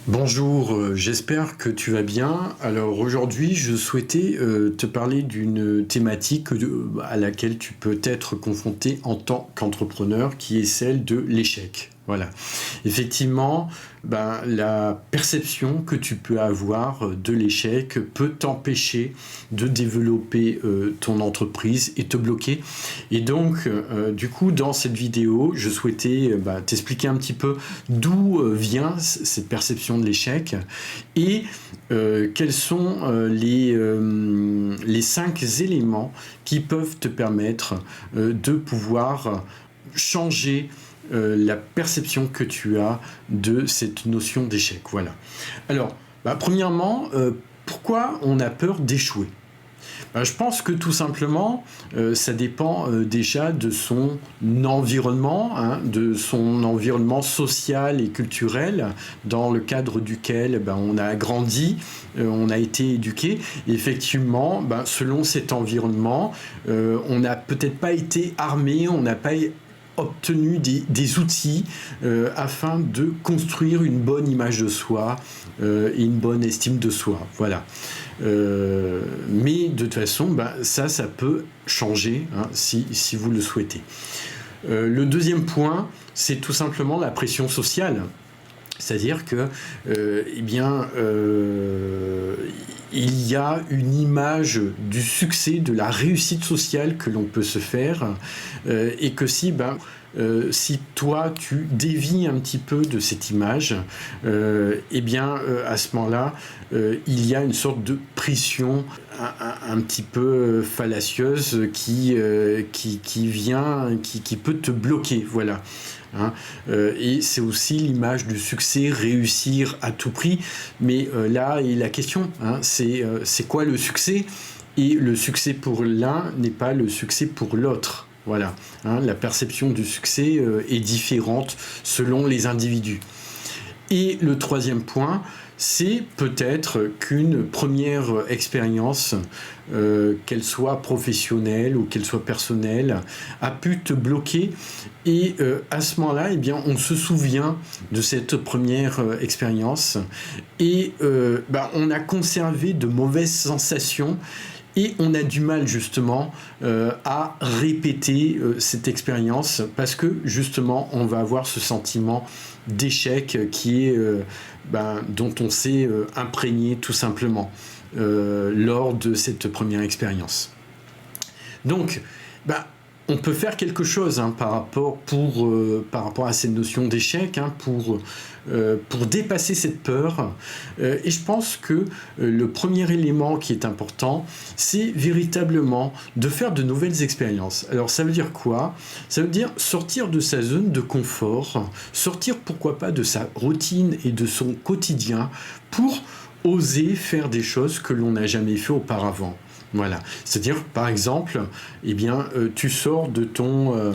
Bonjour, j'espère que tu vas bien. Alors aujourd'hui, je souhaitais te parler d'une thématique à laquelle tu peux être confronté en tant qu'entrepreneur, qui est celle de l'échec. Voilà. Effectivement, la perception que tu peux avoir de l'échec peut t'empêcher de développer ton entreprise et te bloquer. Et donc, du coup, dans cette vidéo, je souhaitais t'expliquer un petit peu d'où vient cette perception de l'échec et quels sont les 5 éléments qui peuvent te permettre de pouvoir changer la perception que tu as de cette notion d'échec. Voilà. Alors, premièrement, pourquoi on a peur d'échouer ? Je pense que tout simplement, ça dépend déjà de son environnement, de son environnement social et culturel, dans le cadre duquel on a grandi, on a été éduqué. Et effectivement, selon cet environnement, on n'a peut-être pas été armé, on n'a pas obtenu des outils afin de construire une bonne image de soi et une bonne estime de soi. Voilà. Mais de toute façon, ça peut changer si vous le souhaitez. Le deuxième point, c'est tout simplement la pression sociale. C'est-à-dire que, il y a une image du succès, de la réussite sociale que l'on peut se faire, et que si toi tu dévies un petit peu de cette image, à ce moment-là, il y a une sorte de pression un petit peu fallacieuse qui peut te bloquer, voilà. Et c'est aussi l'image du succès, réussir à tout prix. Mais là est la question, c'est quoi le succès ? Et le succès pour l'un n'est pas le succès pour l'autre. Voilà, la perception du succès est différente selon les individus. Et le troisième point, c'est peut-être qu'une première expérience, qu'elle soit professionnelle ou qu'elle soit personnelle, a pu te bloquer. Et à ce moment-là, on se souvient de cette première expérience et on a conservé de mauvaises sensations. Et on a du mal justement à répéter cette expérience parce que justement on va avoir ce sentiment d'échec qui est dont on s'est imprégné tout simplement lors de cette première expérience. Donc, on peut faire quelque chose par rapport à cette notion d'échec, pour dépasser cette peur. Et je pense que le premier élément qui est important, c'est véritablement de faire de nouvelles expériences. Alors ça veut dire quoi ? Ça veut dire sortir de sa zone de confort, sortir pourquoi pas de sa routine et de son quotidien pour oser faire des choses que l'on n'a jamais fait auparavant. Voilà, c'est-à-dire par exemple, tu sors de ton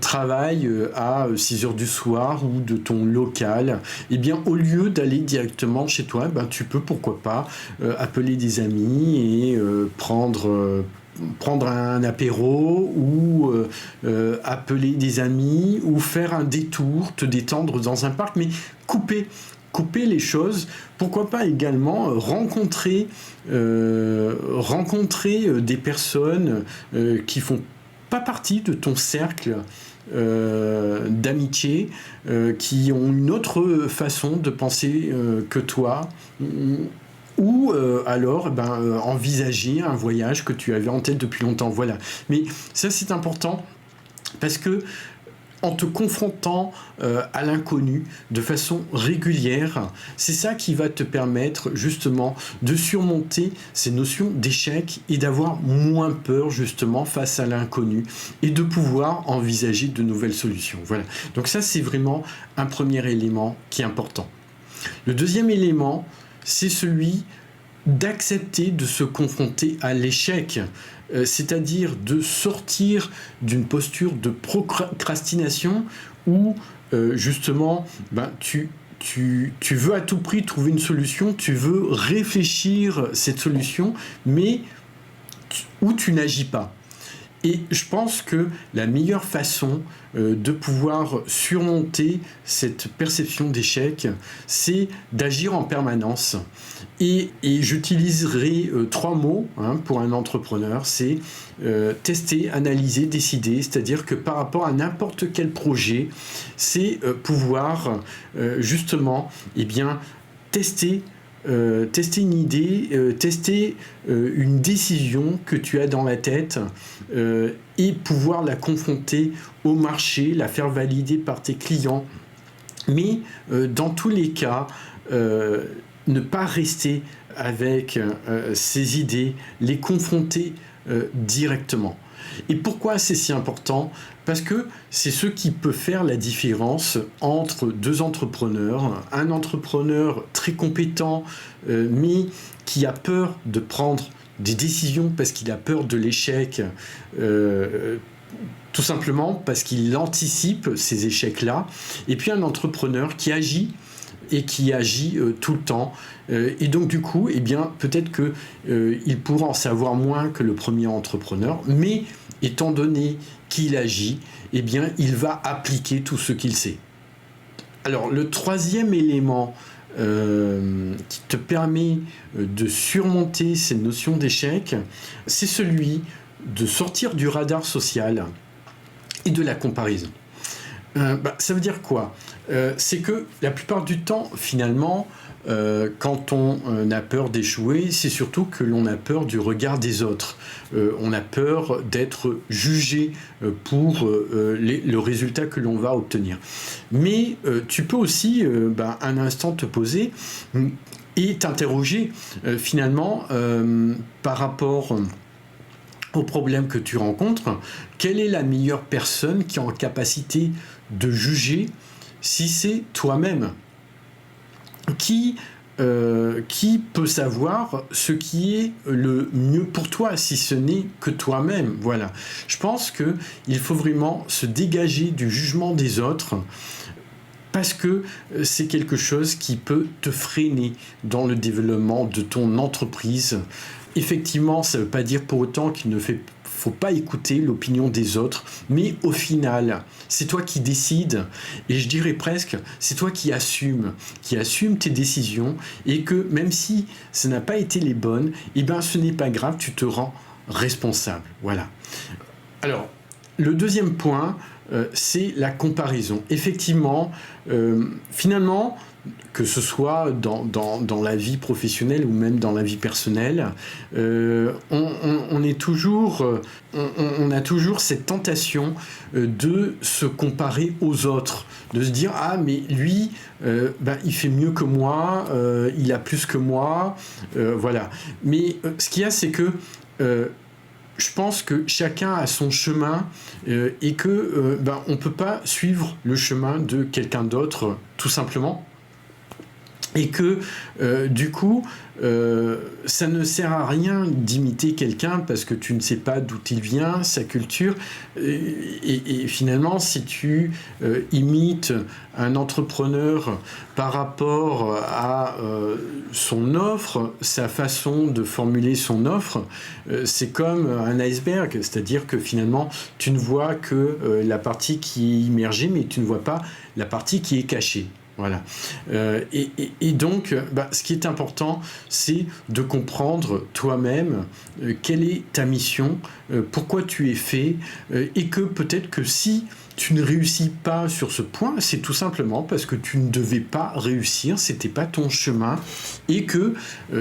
travail à 6h du soir ou de ton local, au lieu d'aller directement chez toi, tu peux pourquoi pas appeler des amis et prendre un apéro ou appeler des amis ou faire un détour, te détendre dans un parc, mais couper les choses, pourquoi pas également rencontrer des personnes qui font pas partie de ton cercle d'amitié, qui ont une autre façon de penser que toi, ou alors envisager un voyage que tu avais en tête depuis longtemps. Voilà. Mais ça c'est important parce que en te confrontant à l'inconnu de façon régulière, c'est ça qui va te permettre justement de surmonter ces notions d'échec et d'avoir moins peur justement face à l'inconnu et de pouvoir envisager de nouvelles solutions. Voilà. Donc ça, c'est vraiment un premier élément qui est important. Le deuxième élément, c'est celui d'accepter de se confronter à l'échec, c'est-à-dire de sortir d'une posture de procrastination où justement tu veux à tout prix trouver une solution, tu veux réfléchir cette solution, mais où tu n'agis pas. Et je pense que la meilleure façon de pouvoir surmonter cette perception d'échec, c'est d'agir en permanence. Et j'utiliserai 3 mots pour un entrepreneur, c'est tester, analyser, décider. C'est-à-dire que par rapport à n'importe quel projet, c'est pouvoir justement tester une idée, tester une décision que tu as dans la tête et pouvoir la confronter au marché, la faire valider par tes clients. Mais dans tous les cas, ne pas rester avec ces idées, les confronter directement. Et pourquoi c'est si important ? Parce que c'est ce qui peut faire la différence entre 2 entrepreneurs. Un entrepreneur très compétent, mais qui a peur de prendre des décisions parce qu'il a peur de l'échec, tout simplement parce qu'il anticipe ces échecs-là. Et puis un entrepreneur qui agit et qui agit tout le temps. Et donc du coup, peut-être qu'il pourra en savoir moins que le premier entrepreneur, mais étant donné qu'il agit, il va appliquer tout ce qu'il sait. Alors le 3e élément qui te permet de surmonter ces notions d'échec, c'est celui de sortir du radar social et de la comparaison. Ça veut dire quoi ? C'est que la plupart du temps, finalement, quand on a peur d'échouer, c'est surtout que l'on a peur du regard des autres. On a peur d'être jugé pour le résultat que l'on va obtenir. Mais tu peux aussi, un instant te poser et t'interroger finalement par rapport au problème que tu rencontres, quelle est la meilleure personne qui est en capacité de juger si c'est toi-même ? Qui peut savoir ce qui est le mieux pour toi, si ce n'est que toi-même ? Voilà. Je pense qu'il faut vraiment se dégager du jugement des autres, parce que c'est quelque chose qui peut te freiner dans le développement de ton entreprise. Effectivement, ça ne veut pas dire pour autant qu'il ne faut pas écouter l'opinion des autres, mais au final, c'est toi qui décides, et je dirais presque, c'est toi qui assumes tes décisions, et que même si ça n'a pas été les bonnes, ce n'est pas grave, tu te rends responsable. Voilà. Alors, le 2e point, c'est la comparaison. Effectivement, finalement, que ce soit dans la vie professionnelle ou même dans la vie personnelle, on a toujours cette tentation de se comparer aux autres, de se dire « Ah, mais lui, il fait mieux que moi, il a plus que moi. » Voilà. Mais ce qu'il y a, c'est que je pense que chacun a son chemin et que on ne peut pas suivre le chemin de quelqu'un d'autre, tout simplement. Et que du coup, ça ne sert à rien d'imiter quelqu'un parce que tu ne sais pas d'où il vient, sa culture. Et finalement, si tu imites un entrepreneur par rapport à son offre, sa façon de formuler son offre, c'est comme un iceberg. C'est-à-dire que finalement, tu ne vois que la partie qui est immergée, mais tu ne vois pas la partie qui est cachée. Voilà. Et donc, ce qui est important, c'est de comprendre toi-même quelle est ta mission, pourquoi tu es fait, et que peut-être que si tu ne réussis pas sur ce point, c'est tout simplement parce que tu ne devais pas réussir, c'était pas ton chemin, et que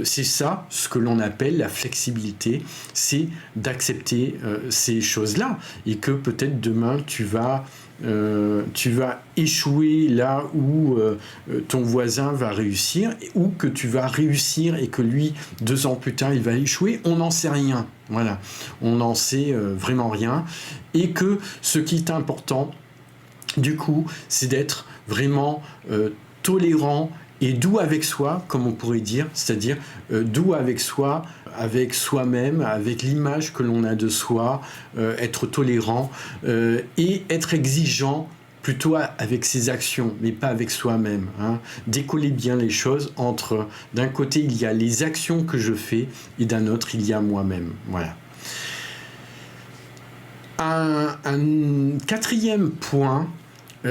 c'est ça ce que l'on appelle la flexibilité, c'est d'accepter ces choses-là, et que peut-être demain tu vas échouer là où ton voisin va réussir, ou que tu vas réussir et que lui, 2 ans plus tard, il va échouer. On n'en sait rien. Voilà. On n'en sait vraiment rien. Et que ce qui est important, du coup, c'est d'être vraiment tolérant et doux avec soi, comme on pourrait dire, c'est-à-dire doux avec soi, avec soi-même, avec l'image que l'on a de soi, être tolérant et être exigeant plutôt avec ses actions, mais pas avec soi-même. Décoller bien les choses entre, d'un côté, il y a les actions que je fais, et d'un autre, il y a moi-même. Voilà. Un quatrième point,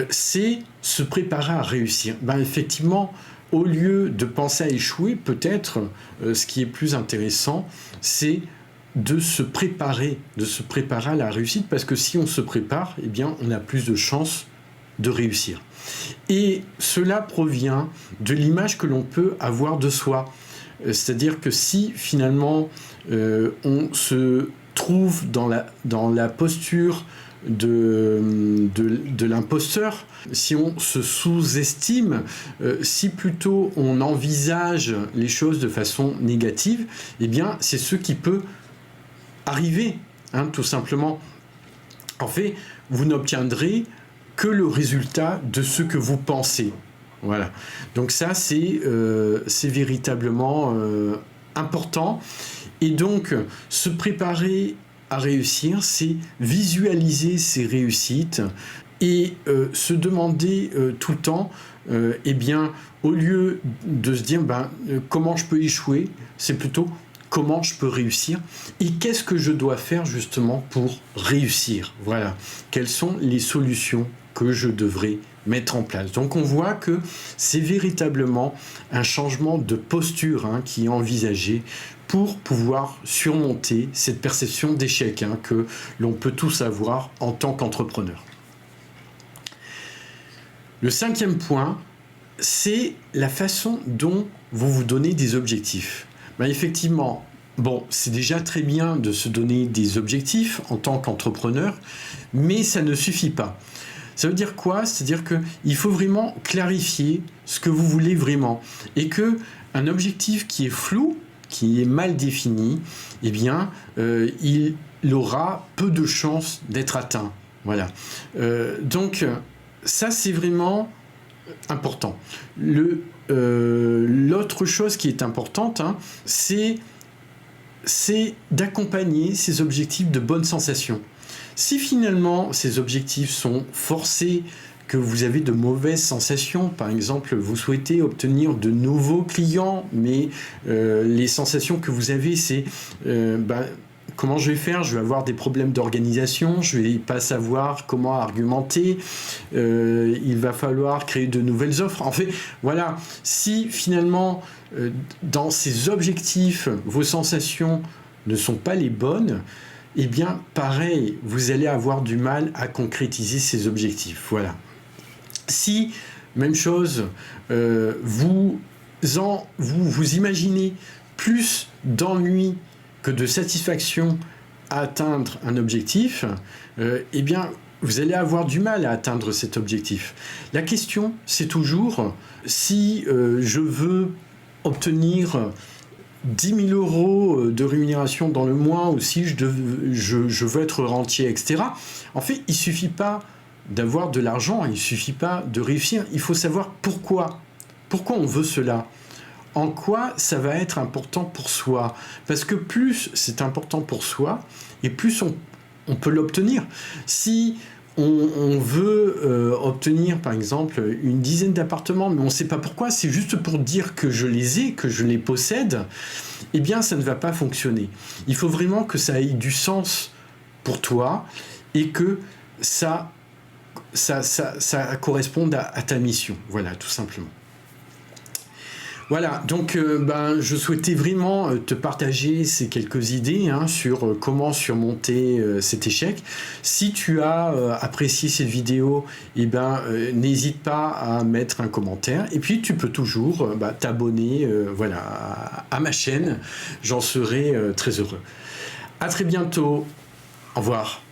c'est se préparer à réussir. Ben, effectivement, au lieu de penser à échouer, peut-être ce qui est plus intéressant, c'est de se préparer à la réussite, parce que si on se prépare, eh bien, on a plus de chances de réussir. Et cela provient de l'image que l'on peut avoir de soi. C'est-à-dire que si finalement on se trouve dans la posture de l'imposteur, si on se sous-estime, si plutôt on envisage les choses de façon négative, eh bien c'est ce qui peut arriver, hein, tout simplement. En fait, vous n'obtiendrez que le résultat de ce que vous pensez. Voilà. Donc ça, c'est véritablement important. Et donc, se préparer à réussir, c'est visualiser ses réussites et se demander tout le temps, eh bien, au lieu de se dire comment je peux échouer, c'est plutôt comment je peux réussir et qu'est-ce que je dois faire justement pour réussir. Voilà. Quelles sont les solutions que je devrais mettre en place. Donc on voit que c'est véritablement un changement de posture qui est envisagé pour pouvoir surmonter cette perception d'échec que l'on peut tous avoir en tant qu'entrepreneur. Le cinquième point, c'est la façon dont vous vous donnez des objectifs. Effectivement, c'est déjà très bien de se donner des objectifs en tant qu'entrepreneur, mais ça ne suffit pas. Ça veut dire quoi? C'est-à-dire qu'il faut vraiment clarifier ce que vous voulez vraiment. Et qu'un objectif qui est flou, qui est mal défini, eh bien, il aura peu de chances d'être atteint. Voilà. Donc, ça, c'est vraiment important. L'autre chose qui est importante, c'est d'accompagner ces objectifs de bonnes sensations. Si finalement ces objectifs sont forcés, que vous avez de mauvaises sensations, par exemple vous souhaitez obtenir de nouveaux clients, mais les sensations que vous avez c'est comment je vais faire? Je vais avoir des problèmes d'organisation, je ne vais pas savoir comment argumenter, il va falloir créer de nouvelles offres. En fait, voilà, si finalement dans ces objectifs, vos sensations ne sont pas les bonnes, eh bien, pareil, vous allez avoir du mal à concrétiser ces objectifs. Voilà. Si, même chose, vous imaginez plus d'ennui que de satisfaction à atteindre un objectif, eh bien, vous allez avoir du mal à atteindre cet objectif. La question, c'est toujours, si je veux obtenir 10 000 € de rémunération dans le mois, ou si je veux être rentier, etc. En fait, il ne suffit pas d'avoir de l'argent, il ne suffit pas de réussir. Il faut savoir pourquoi. Pourquoi on veut cela? En quoi ça va être important pour soi? Parce que plus c'est important pour soi, et plus on peut l'obtenir. Si on veut obtenir, par exemple, une dizaine d'appartements, mais on ne sait pas pourquoi, c'est juste pour dire que je les ai, que je les possède, eh bien, ça ne va pas fonctionner. Il faut vraiment que ça ait du sens pour toi et que ça corresponde à ta mission. Voilà, tout simplement. Voilà, donc je souhaitais vraiment te partager ces quelques idées sur comment surmonter cet échec. Si tu as apprécié cette vidéo, n'hésite pas à mettre un commentaire. Et puis tu peux toujours t'abonner à ma chaîne. J'en serai très heureux. À très bientôt. Au revoir.